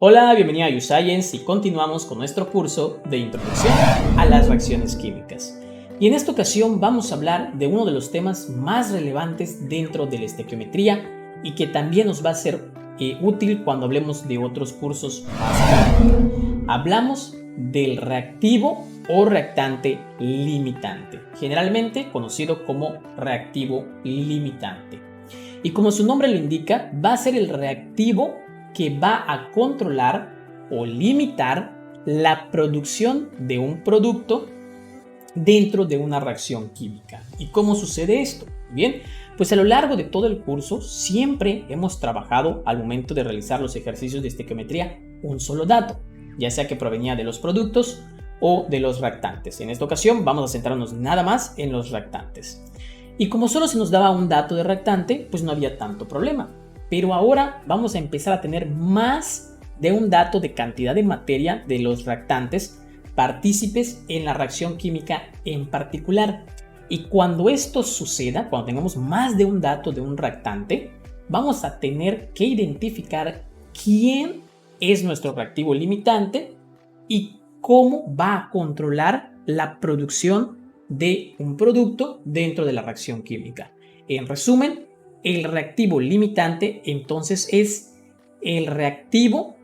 Hola, bienvenido a YouScience y continuamos con nuestro curso de Introducción a las Reacciones Químicas. Y en esta ocasión vamos a hablar de uno de los temas más relevantes dentro de la estequiometría y que también nos va a ser útil cuando hablemos de otros cursos más adelante. Hablamos del reactivo o reactante limitante, generalmente conocido como reactivo limitante. Y como su nombre lo indica, va a ser el reactivo que va a controlar o limitar la producción de un producto dentro de una reacción química. ¿Y cómo sucede esto? Bien, pues a lo largo de todo el curso siempre hemos trabajado al momento de realizar los ejercicios de estequiometría un solo dato, ya sea que provenía de los productos o de los reactantes. En esta ocasión vamos a centrarnos nada más en los reactantes. Y como solo se nos daba un dato de reactante, pues no había tanto problema. Pero ahora vamos a empezar a tener más de un dato de cantidad de materia de los reactantes partícipes en la reacción química en particular. Y cuando esto suceda, cuando tengamos más de un dato de un reactante, vamos a tener que identificar quién es nuestro reactivo limitante y cómo va a controlar la producción de un producto dentro de la reacción química. En resumen, el reactivo limitante entonces es el reactivo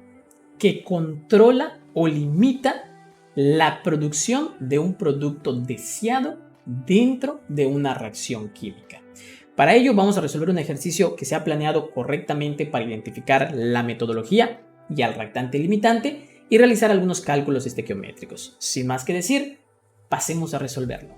que controla o limita la producción de un producto deseado dentro de una reacción química. Para ello vamos a resolver un ejercicio que se ha planeado correctamente para identificar la metodología y al reactante limitante y realizar algunos cálculos estequiométricos. Sin más que decir, pasemos a resolverlo.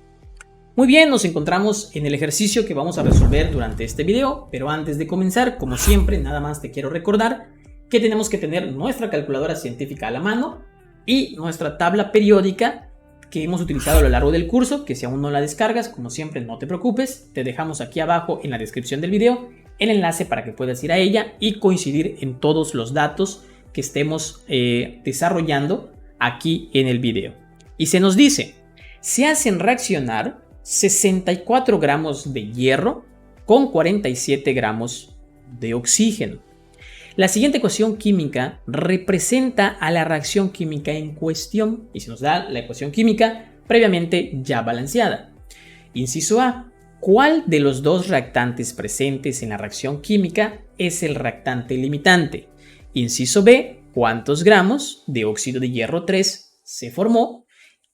Muy bien, nos encontramos en el ejercicio que vamos a resolver durante este video, pero antes de comenzar, como siempre, nada más te quiero recordar que tenemos que tener nuestra calculadora científica a la mano y nuestra tabla periódica que hemos utilizado a lo largo del curso, que si aún no la descargas, como siempre, no te preocupes, te dejamos aquí abajo en la descripción del video el enlace para que puedas ir a ella y coincidir en todos los datos que estemos desarrollando aquí en el video. Y se nos dice, se hacen reaccionar 64 gramos de hierro con 47 gramos de oxígeno. La siguiente ecuación química representa a la reacción química en cuestión y se nos da la ecuación química previamente ya balanceada. Inciso A. ¿Cuál de los dos reactantes presentes en la reacción química es el reactante limitante? Inciso B. ¿Cuántos gramos de óxido de hierro 3 se formó?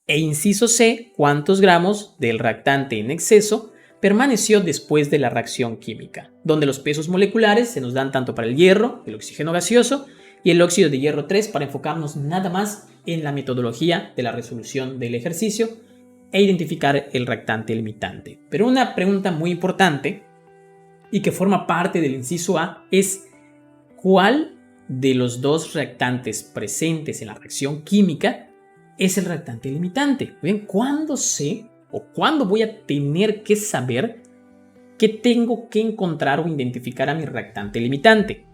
E inciso C, ¿cuántos gramos del reactante en exceso permaneció después de la reacción química? Donde los pesos moleculares se nos dan tanto para el hierro, el oxígeno gaseoso y el óxido de hierro 3 para enfocarnos nada más en la metodología de la resolución del ejercicio e identificar el reactante limitante. Pero una pregunta muy importante y que forma parte del inciso A es ¿cuál de los dos reactantes presentes en la reacción química es el reactante limitante? Bien, ¿cuándo sé o cuándo voy a tener que saber que tengo que encontrar o identificar a mi reactante limitante?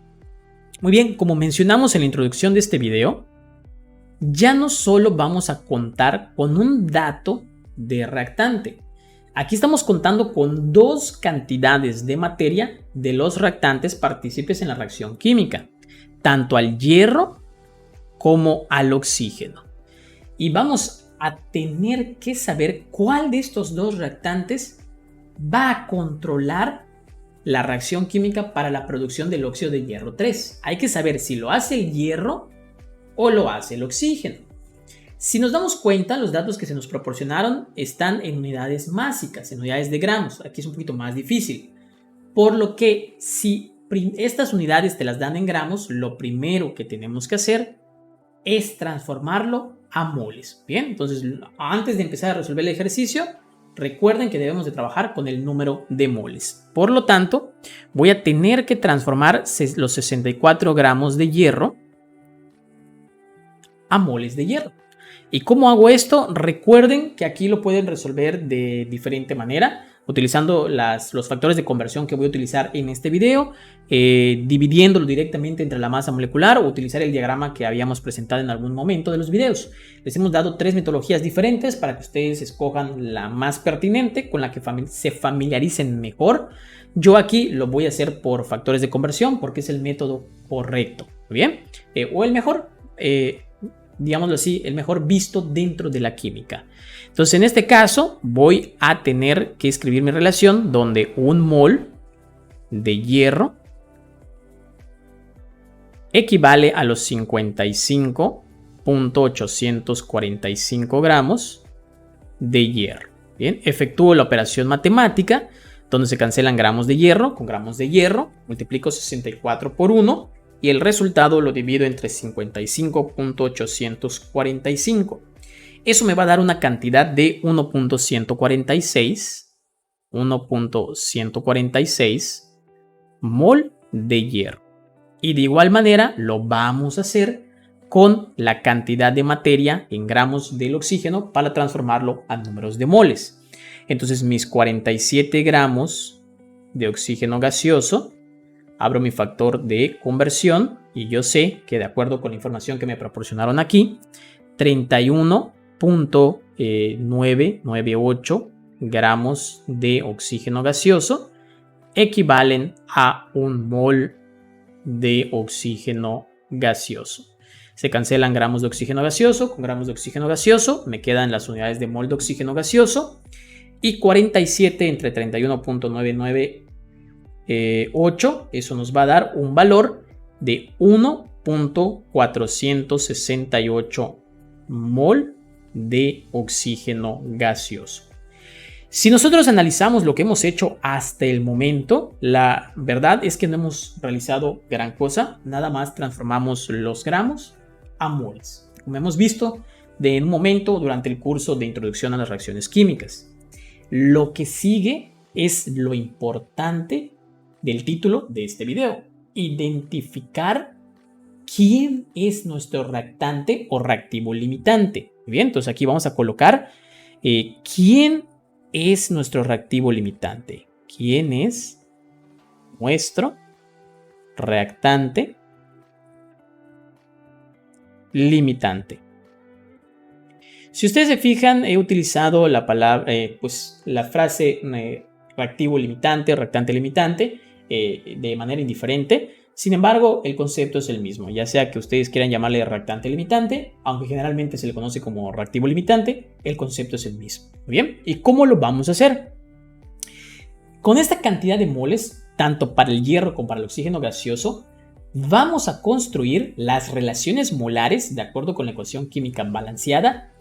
Muy bien, como mencionamos en la introducción de este video, ya no solo vamos a contar con un dato de reactante. Aquí estamos contando con dos cantidades de materia de los reactantes partícipes en la reacción química, tanto al hierro como al oxígeno. Y vamos a tener que saber cuál de estos dos reactantes va a controlar la reacción química para la producción del óxido de hierro 3. Hay que saber si lo hace el hierro o lo hace el oxígeno. Si nos damos cuenta, los datos que se nos proporcionaron están en unidades másicas, en unidades de gramos. Aquí es un poquito más difícil. Por lo que si estas unidades te las dan en gramos, lo primero que tenemos que hacer es transformarlo a moles. Bien, entonces antes de empezar a resolver el ejercicio, recuerden que debemos de trabajar con el número de moles. Por lo tanto, voy a tener que transformar los 64 gramos de hierro a moles de hierro. ¿Y cómo hago esto? Recuerden que aquí lo pueden resolver de diferente manera. utilizando los factores de conversión que voy a utilizar en este video, dividiéndolo directamente entre la masa molecular o utilizar el diagrama que habíamos presentado en algún momento de los videos. Les hemos dado 3 metodologías diferentes para que ustedes escojan la más pertinente, con la que se familiaricen mejor. Yo aquí lo voy a hacer por factores de conversión porque es el método correcto, ¿bien? O el mejor, digámoslo así, el mejor visto dentro de la química. Entonces, en este caso, voy a tener que escribir mi relación donde 1 mol de hierro equivale a los 55.845 gramos de hierro. Bien, efectúo la operación matemática donde se cancelan gramos de hierro con gramos de hierro, multiplico 64 por 1 y el resultado lo divido entre 55.845. Eso me va a dar una cantidad de 1.146 mol de hierro. Y de igual manera lo vamos a hacer con la cantidad de materia en gramos del oxígeno para transformarlo a números de moles. Entonces mis 47 gramos de oxígeno gaseoso, abro mi factor de conversión y yo sé que de acuerdo con la información que me proporcionaron aquí, 31.998 gramos de oxígeno gaseoso equivalen a 1 mol de oxígeno gaseoso. Se cancelan gramos de oxígeno gaseoso con gramos de oxígeno gaseoso, me quedan las unidades de mol de oxígeno gaseoso y 47 entre 31.998, eso nos va a dar un valor de 1.468 mol de oxígeno gaseoso. Si nosotros analizamos lo que hemos hecho hasta el momento, la verdad es que no hemos realizado gran cosa, nada más transformamos los gramos a moles, como hemos visto en un momento durante el curso de introducción a las reacciones químicas. Lo que sigue es lo importante del título de este video, identificar quién es nuestro reactante o reactivo limitante. Bien, entonces aquí vamos a colocar quién es nuestro reactivo limitante. ¿Quién es nuestro reactante limitante? Si ustedes se fijan, he utilizado la palabra, la frase reactivo limitante o reactante limitante de manera indiferente. Sin embargo, el concepto es el mismo, ya sea que ustedes quieran llamarle reactante limitante, aunque generalmente se le conoce como reactivo limitante, el concepto es el mismo. Bien, ¿y cómo lo vamos a hacer? Con esta cantidad de moles, tanto para el hierro como para el oxígeno gaseoso, vamos a construir las relaciones molares de acuerdo con la ecuación química balanceada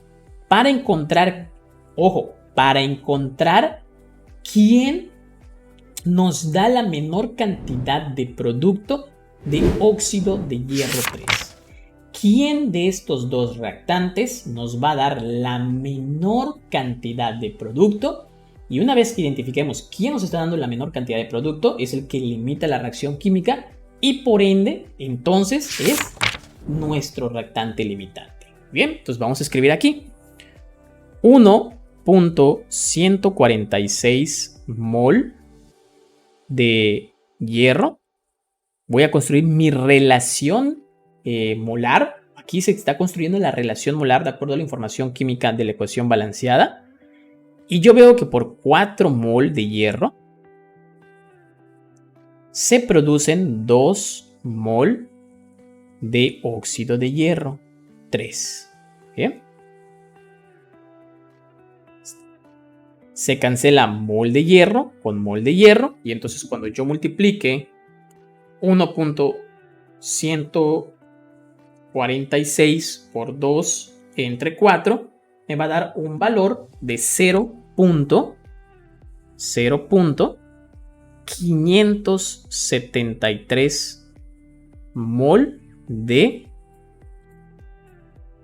para encontrar, ojo, para encontrar quién nos da la menor cantidad de producto de óxido de hierro 3. ¿Quién de estos dos reactantes nos va a dar la menor cantidad de producto? Y una vez que identifiquemos quién nos está dando la menor cantidad de producto, es el que limita la reacción química y por ende, entonces es nuestro reactante limitante. Bien, entonces vamos a escribir aquí 1.146 mol de hierro. Voy a construir mi relación molar. Aquí se está construyendo la relación molar de acuerdo a la información química de la ecuación balanceada. Y yo veo que por 4 mol de hierro se producen 2 mol de óxido de hierro 3. ¿Bien? Se cancela mol de hierro con mol de hierro y entonces cuando yo multiplique 1.146 por 2 entre 4 me va a dar un valor de 0.573 mol de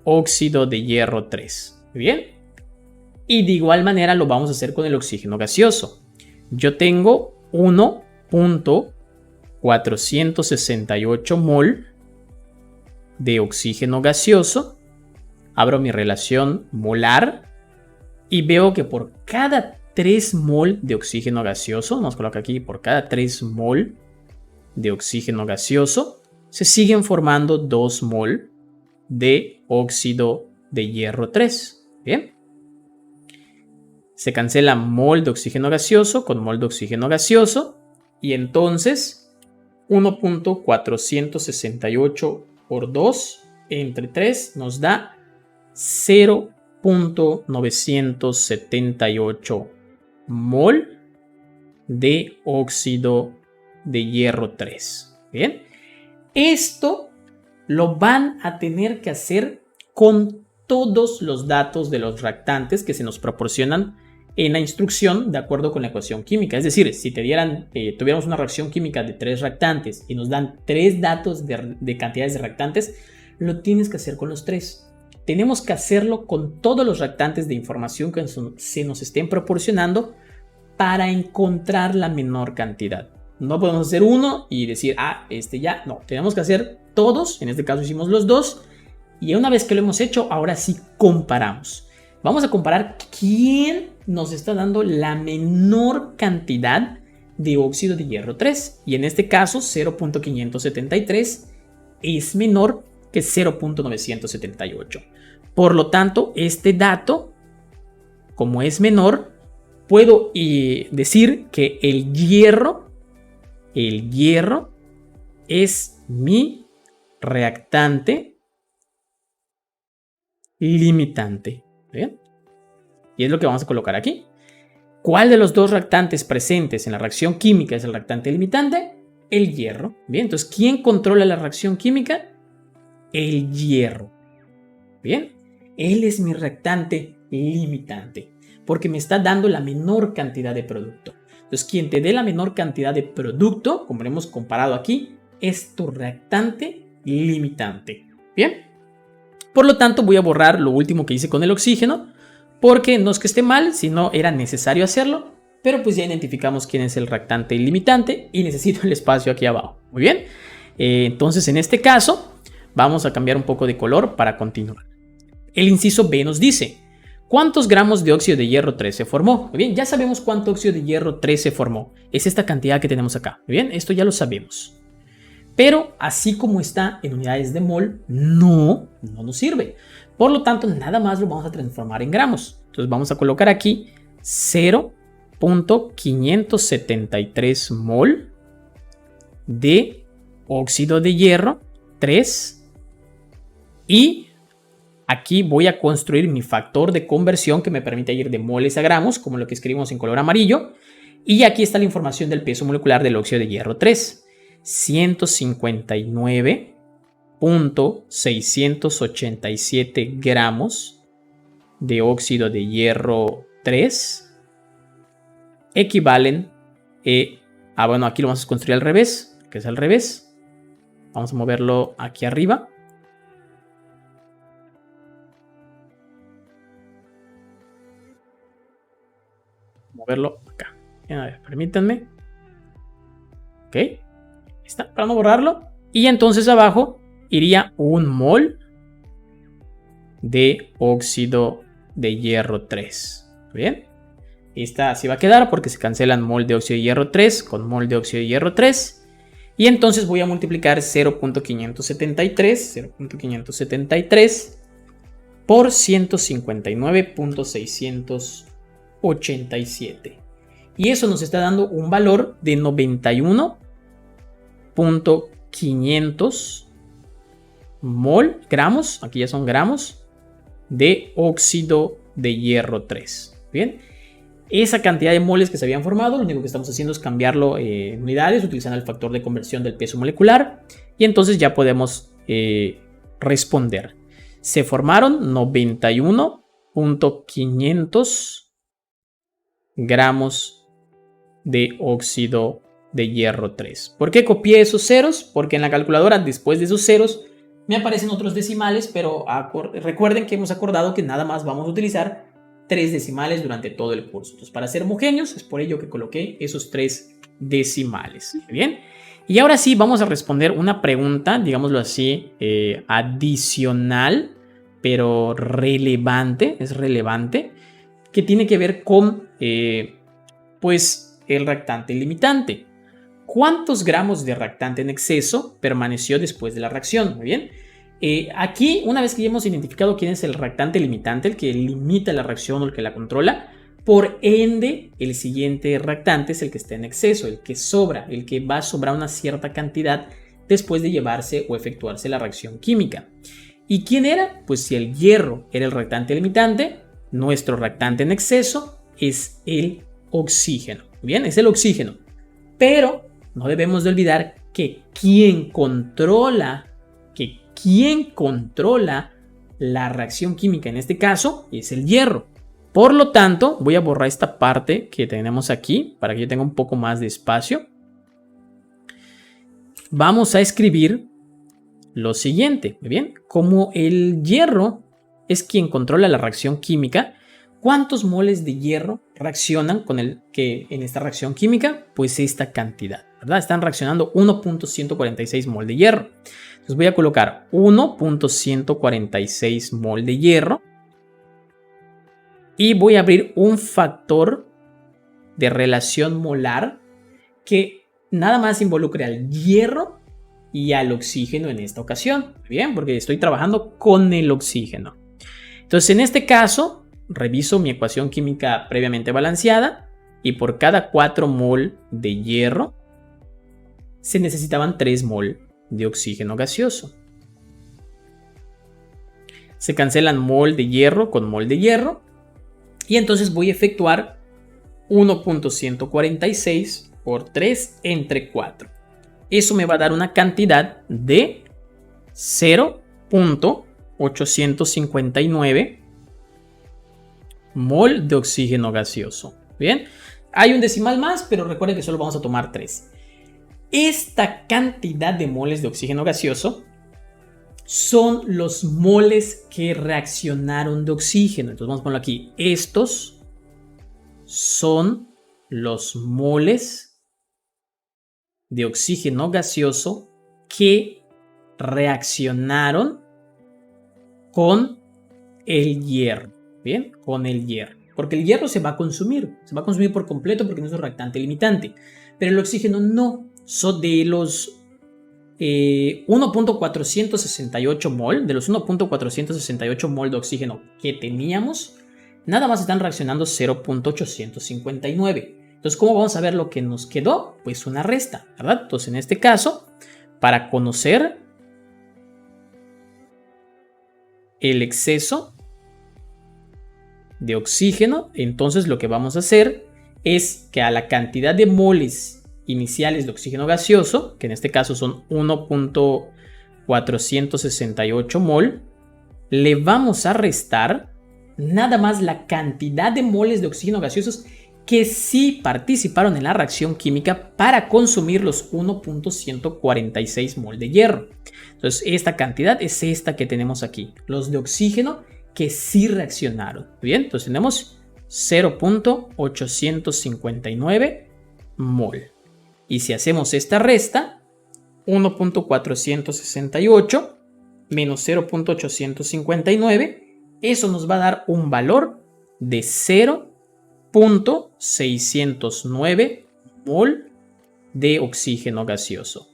óxido de hierro 3. Bien. Y de igual manera lo vamos a hacer con el oxígeno gaseoso. Yo tengo 1.468 mol de oxígeno gaseoso. Abro mi relación molar y veo que por cada 3 mol de oxígeno gaseoso, nos coloca aquí, por cada 3 mol de oxígeno gaseoso, se siguen formando 2 mol de óxido de hierro 3. Bien. Se cancela mol de oxígeno gaseoso con mol de oxígeno gaseoso y entonces 1.468 por 2 entre 3 nos da 0.978 mol de óxido de hierro 3. Bien. Esto lo van a tener que hacer con todos los datos de los reactantes que se nos proporcionan en la instrucción de acuerdo con la ecuación química. Es decir, si tuviéramos una reacción química de 3 reactantes y nos dan 3 datos de cantidades de reactantes, lo tienes que hacer con los 3. Tenemos que hacerlo con todos los reactantes de información que se nos estén proporcionando para encontrar la menor cantidad. No podemos hacer uno y decir, ya. No, tenemos que hacer todos. En este caso hicimos los 2. Y una vez que lo hemos hecho, ahora sí comparamos. Vamos a comparar quién nos está dando la menor cantidad de óxido de hierro 3. Y en este caso, 0.573 es menor que 0.978. Por lo tanto, este dato, como es menor, puedo decir que el hierro es mi reactante limitante. ¿Bien? Y es lo que vamos a colocar aquí. ¿Cuál de los dos reactantes presentes en la reacción química es el reactante limitante? El hierro. Bien, entonces, ¿quién controla la reacción química? El hierro. Bien, él es mi reactante limitante porque me está dando la menor cantidad de producto. Entonces, quien te dé la menor cantidad de producto, como lo hemos comparado aquí, es tu reactante limitante. Bien. Por lo tanto, voy a borrar lo último que hice con el oxígeno, porque no es que esté mal, sino era necesario hacerlo, pero pues ya identificamos quién es el reactante limitante y necesito el espacio aquí abajo. Muy bien. Entonces, en este caso, vamos a cambiar un poco de color para continuar. El inciso B nos dice, ¿cuántos gramos de óxido de hierro 3 se formó? Muy bien, ya sabemos cuánto óxido de hierro 3 se formó. Es esta cantidad que tenemos acá. Muy bien, esto ya lo sabemos. Pero así como está en unidades de mol, no nos sirve. Por lo tanto, nada más lo vamos a transformar en gramos. Entonces vamos a colocar aquí 0.573 mol de óxido de hierro 3. Y aquí voy a construir mi factor de conversión que me permite ir de moles a gramos, como lo que escribimos en color amarillo. Y aquí está la información del peso molecular del óxido de hierro 3. 159.687 gramos de óxido de hierro 3 equivalen bueno, aquí lo vamos a construir al revés, que es al revés. Vamos a moverlo aquí arriba. Moverlo acá. A ver, permítanme. Ok. Está, para no borrarlo. Y entonces abajo iría un mol de óxido de hierro 3. ¿Bien? Esta así va a quedar porque se cancelan mol de óxido de hierro 3 con mol de óxido de hierro 3. Y entonces voy a multiplicar 0.573 por 159.687. Y eso nos está dando un valor de 91.500 gramos, aquí ya son gramos, de óxido de hierro 3. Bien, esa cantidad de moles que se habían formado, lo único que estamos haciendo es cambiarlo en unidades utilizando el factor de conversión del peso molecular. Y entonces ya podemos responder. Se formaron 91.500 gramos de óxido de hierro 3. ¿Por qué copié esos ceros? Porque en la calculadora, después de esos ceros, me aparecen otros decimales, pero recuerden que hemos acordado que nada más vamos a utilizar 3 decimales durante todo el curso. Entonces, para ser homogéneos, es por ello que coloqué esos 3 decimales. Bien. Y ahora sí, vamos a responder una pregunta, digámoslo así, adicional, pero relevante, es relevante, que tiene que ver con pues el reactante limitante. ¿Cuántos gramos de reactante en exceso permaneció después de la reacción? Muy bien. Aquí, una vez que ya hemos identificado quién es el reactante limitante, el que limita la reacción o el que la controla, por ende, el siguiente reactante es el que está en exceso, el que sobra, el que va a sobrar una cierta cantidad después de llevarse o efectuarse la reacción química. ¿Y quién era? Pues si el hierro era el reactante limitante, nuestro reactante en exceso es el oxígeno. Bien, es el oxígeno. Pero no debemos de olvidar que quien controla la reacción química en este caso es el hierro. Por lo tanto, voy a borrar esta parte que tenemos aquí para que yo tenga un poco más de espacio. Vamos a escribir lo siguiente, ¿muy bien? Como el hierro es quien controla la reacción química, ¿cuántos moles de hierro reaccionan con el que en esta reacción química? Pues esta cantidad, ¿verdad? Están reaccionando 1.146 mol de hierro. Entonces voy a colocar 1.146 mol de hierro y voy a abrir un factor de relación molar que nada más involucre al hierro y al oxígeno en esta ocasión. Bien, porque estoy trabajando con el oxígeno. Entonces, en este caso, reviso mi ecuación química previamente balanceada y por cada 4 mol de hierro se necesitaban 3 mol de oxígeno gaseoso. Se cancelan mol de hierro con mol de hierro y entonces voy a efectuar 1.146 por 3 entre 4. Eso me va a dar una cantidad de 0.859 mol de oxígeno gaseoso. Bien, hay un decimal más, pero recuerden que solo vamos a tomar 3. Esta cantidad de moles de oxígeno gaseoso son los moles que reaccionaron de oxígeno. Entonces vamos a ponerlo aquí. Estos son los moles de oxígeno gaseoso que reaccionaron con el hierro. Bien, con el hierro. Porque el hierro se va a consumir por completo porque no es un reactante limitante. Pero el oxígeno no. Son de los 1.468 mol, de los 1.468 mol de oxígeno que teníamos, nada más están reaccionando 0.859. Entonces, ¿cómo vamos a ver lo que nos quedó? Pues una resta, ¿verdad? Entonces, en este caso, para conocer el exceso de oxígeno, entonces lo que vamos a hacer es que a la cantidad de moles iniciales de oxígeno gaseoso, que en este caso son 1.468 mol, le vamos a restar nada más la cantidad de moles de oxígeno gaseosos que sí participaron en la reacción química para consumir los 1.146 mol de hierro. Entonces, esta cantidad es esta que tenemos aquí, los de oxígeno que sí reaccionaron. Bien, entonces tenemos 0.859 mol. Y si hacemos esta resta, 1.468 menos 0.859, eso nos va a dar un valor de 0.609 mol de oxígeno gaseoso.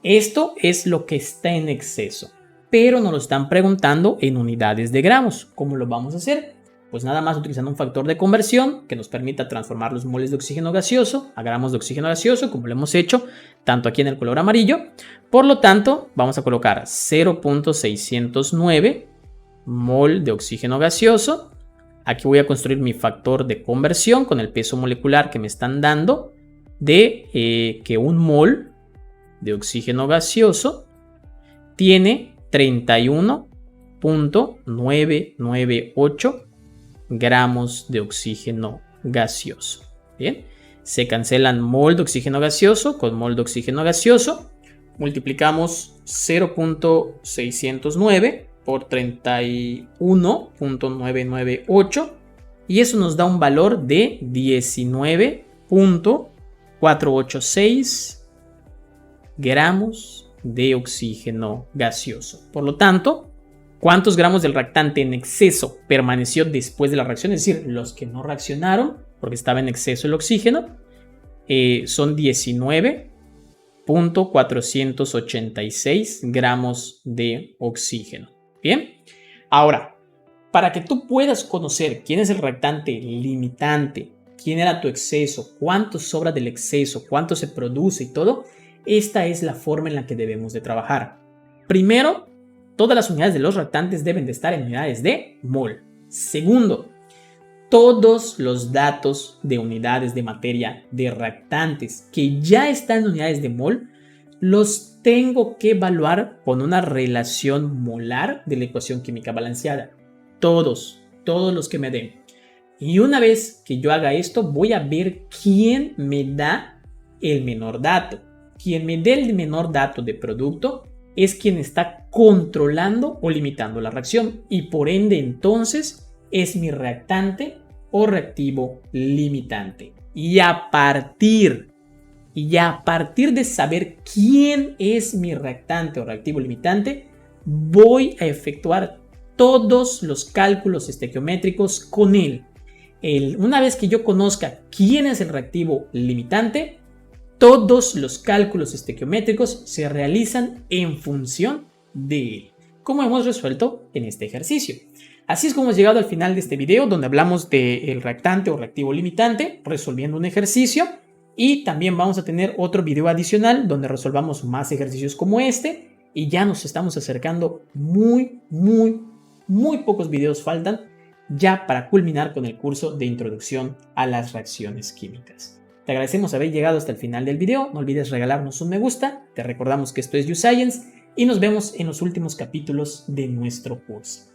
Esto es lo que está en exceso, pero nos lo están preguntando en unidades de gramos. ¿Cómo lo vamos a hacer? Pues nada más utilizando un factor de conversión que nos permita transformar los moles de oxígeno gaseoso a gramos de oxígeno gaseoso, como lo hemos hecho tanto aquí en el color amarillo. Por lo tanto, vamos a colocar 0.609 mol de oxígeno gaseoso. Aquí voy a construir mi factor de conversión con el peso molecular que me están dando de que un mol de oxígeno gaseoso tiene 31.998 gramos de oxígeno gaseoso. Bien, se cancelan mol de oxígeno gaseoso con mol de oxígeno gaseoso. Multiplicamos 0.609 por 31.998 y eso nos da un valor de 19.486 gramos de oxígeno gaseoso. Por lo tanto, ¿cuántos gramos del reactante en exceso permaneció después de la reacción? Es decir, los que no reaccionaron, porque estaba en exceso el oxígeno, son 19.486 gramos de oxígeno. Bien, ahora, para que tú puedas conocer quién es el reactante limitante, quién era tu exceso, cuánto sobra del exceso, cuánto se produce y todo, esta es la forma en la que debemos de trabajar. Primero, todas las unidades de los reactantes deben de estar en unidades de mol. Segundo, todos los datos de unidades de materia de reactantes que ya están en unidades de mol los tengo que evaluar con una relación molar de la ecuación química balanceada. Todos los que me den. Y una vez que yo haga esto, voy a ver quién me da el menor dato. Quien me dé el menor dato de producto es quien está controlando o limitando la reacción y por ende entonces es mi reactante o reactivo limitante. Y a partir de saber quién es mi reactante o reactivo limitante, voy a efectuar todos los cálculos estequiométricos con él. Una vez que yo conozca quién es el reactivo limitante, todos los cálculos estequiométricos se realizan en función de él, como hemos resuelto en este ejercicio. Así es como hemos llegado al final de este video, donde hablamos del reactante o reactivo limitante, resolviendo un ejercicio, y también vamos a tener otro video adicional donde resolvamos más ejercicios como este, y ya nos estamos acercando muy pocos videos faltan ya para culminar con el curso de introducción a las reacciones químicas. Te agradecemos haber llegado hasta el final del video, no olvides regalarnos un me gusta, te recordamos que esto es YouScience y nos vemos en los últimos capítulos de nuestro curso.